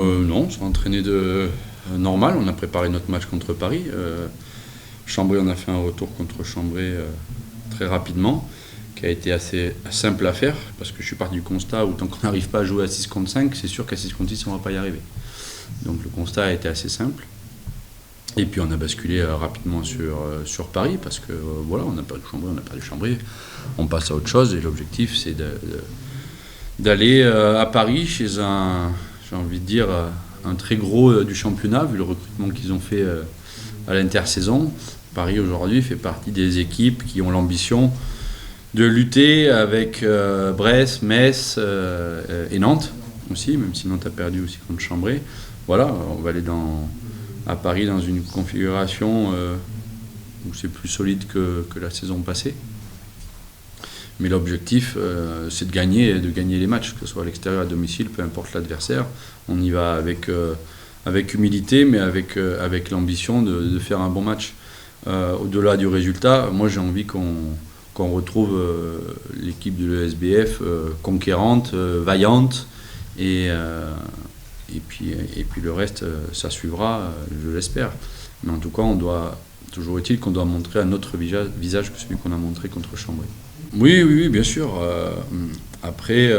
Non, on s'est entraîné normal. On a préparé notre match contre Paris. Chambray, on a fait un retour contre Chambray très rapidement, qui a été assez simple à faire, parce que je suis parti du constat où tant qu'on n'arrive pas à jouer à 6 contre 5, c'est sûr qu'à 6 contre 6, on ne va pas y arriver. Donc le constat a été assez simple. Et puis on a basculé rapidement sur Paris, parce que voilà, on a perdu Chambray, on passe à autre chose, et l'objectif c'est d'aller à Paris chez j'ai envie de dire, un très gros du championnat, vu le recrutement qu'ils ont fait à l'intersaison. Paris aujourd'hui fait partie des équipes qui ont l'ambition de lutter avec Brest, Metz et Nantes aussi, même si Nantes a perdu aussi contre Chambray. Voilà, on va aller à Paris dans une configuration où c'est plus solide que la saison passée. Mais l'objectif, c'est de gagner les matchs, que ce soit à l'extérieur, à domicile, peu importe l'adversaire. On y va avec humilité, mais avec l'ambition de faire un bon match. Au-delà du résultat, moi j'ai envie qu'on retrouve l'équipe de l'ESBF conquérante, vaillante, et puis le reste, ça suivra, je l'espère. Mais en tout cas, toujours est-il qu'on doit montrer un autre visage que celui qu'on a montré contre Chambray. Oui, bien sûr. Après,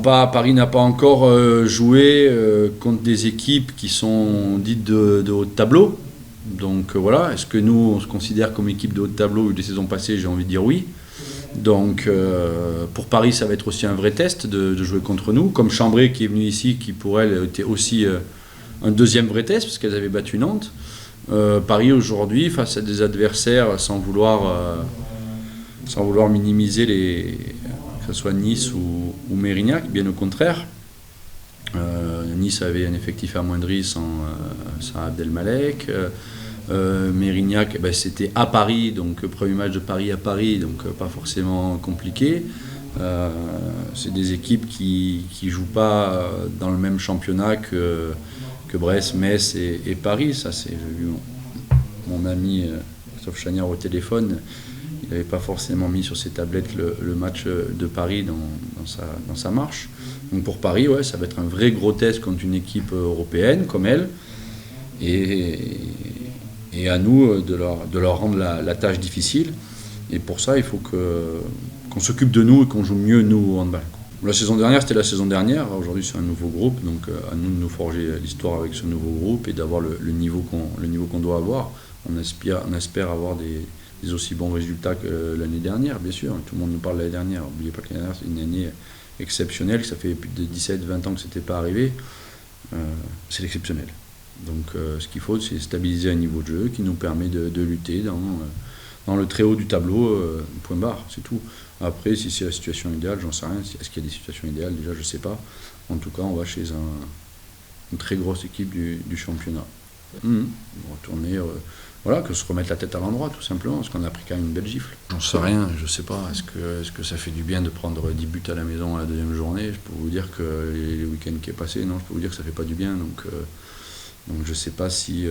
Paris n'a pas encore joué contre des équipes qui sont dites de haut de tableau. Donc voilà, est-ce que nous, on se considère comme équipe de haut de tableau des saisons passées? J'ai envie de dire oui. Donc pour Paris, ça va être aussi un vrai test de jouer contre nous. Comme Chambray qui est venu ici, qui pour elle était aussi un deuxième vrai test, parce qu'elles avaient battu Nantes. Paris aujourd'hui, face à des adversaires, sans vouloir minimiser que ce soit Nice ou Mérignac, bien au contraire. Nice avait un effectif amoindri sans Abdelmalek. Mérignac, c'était à Paris, donc premier match de Paris à Paris, donc pas forcément compliqué. C'est des équipes qui jouent pas dans le même championnat que Brest, Metz et Paris. Ça, j'ai vu mon ami Christophe Chagnard au téléphone. Il n'avait pas forcément mis sur ses tablettes le match de Paris dans sa marche. Donc pour Paris, ouais, ça va être un vrai gros test contre une équipe européenne comme elle. Et à nous de leur rendre la tâche difficile. Et pour ça, il faut qu'on s'occupe de nous et qu'on joue mieux nous au handball. La saison dernière, c'était la saison dernière. Aujourd'hui, c'est un nouveau groupe. Donc à nous de nous forger l'histoire avec ce nouveau groupe et d'avoir le niveau qu'on doit avoir. On espère avoir des aussi bons résultats que l'année dernière, bien sûr. Tout le monde nous parle de l'année dernière. N'oubliez pas que l'année dernière, c'est une année exceptionnelle. Ça fait plus de 17-20 ans que ce n'était pas arrivé. C'est l'exceptionnel. Donc ce qu'il faut, c'est stabiliser un niveau de jeu qui nous permet de lutter dans le très haut du tableau, point barre, c'est tout. Après, si c'est la situation idéale, j'en sais rien. Est-ce qu'il y a des situations idéales? Déjà, je ne sais pas. En tout cas, on va chez une très grosse équipe du championnat. Retourner, voilà, que se remettre la tête à l'endroit, tout simplement, parce qu'on a pris quand même une belle gifle. J'en sais rien, je ne sais pas. Est-ce que ça fait du bien de prendre 10 buts à la maison à la deuxième journée? Je peux vous dire que les week-ends qui est passé, non, je peux vous dire que ça ne fait pas du bien. Donc je ne sais pas si...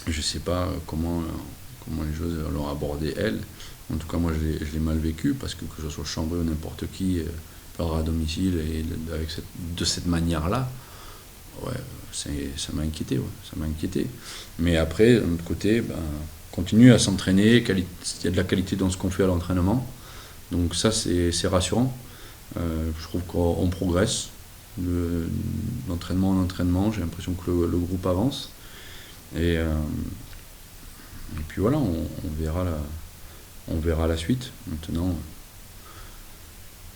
je ne sais pas comment les choses l'ont abordé, elle. En tout cas, moi, je l'ai mal vécu, parce que ce soit Chambray ou n'importe qui, perdre à domicile et de cette manière-là, ouais, ça m'a inquiété. Ouais, ça m'a inquiété. Mais après, d'un autre côté, continue à s'entraîner, il y a de la qualité dans ce qu'on fait à l'entraînement. Donc ça, c'est rassurant. Je trouve qu'on progresse. D'entraînement en entraînement, j'ai l'impression que le groupe avance. Et puis voilà, on verra la suite. Maintenant,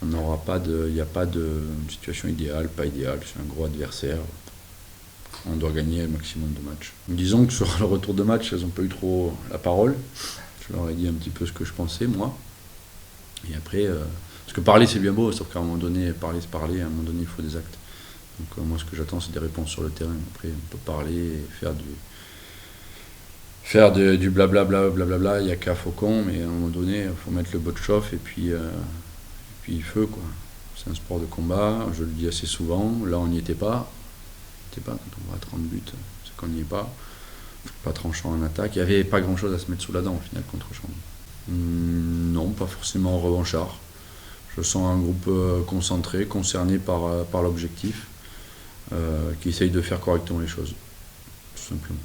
il n'y a pas de situation idéale, pas idéale, c'est un gros adversaire. On doit gagner un maximum de matchs. Disons que sur le retour de match, elles n'ont pas eu trop la parole. Je leur ai dit un petit peu ce que je pensais, moi. Et après, parce que parler c'est bien beau, sauf qu'à un moment donné, parler c'est parler, à un moment donné il faut des actes. Donc moi ce que j'attends c'est des réponses sur le terrain. Après on peut parler et faire du blablabla, il n'y a qu'à Faucon, mais à un moment donné il faut mettre le bot de chauffe et puis feu quoi. C'est un sport de combat, je le dis assez souvent, là on n'y était pas. Quand on va à 30 buts, c'est qu'on n'y est pas. Pas tranchant en attaque, il n'y avait pas grand chose à se mettre sous la dent au final contre Chambray. Non, pas forcément revanchard. Je sens un groupe concentré, concerné par l'objectif, qui essaye de faire correctement les choses, tout simplement.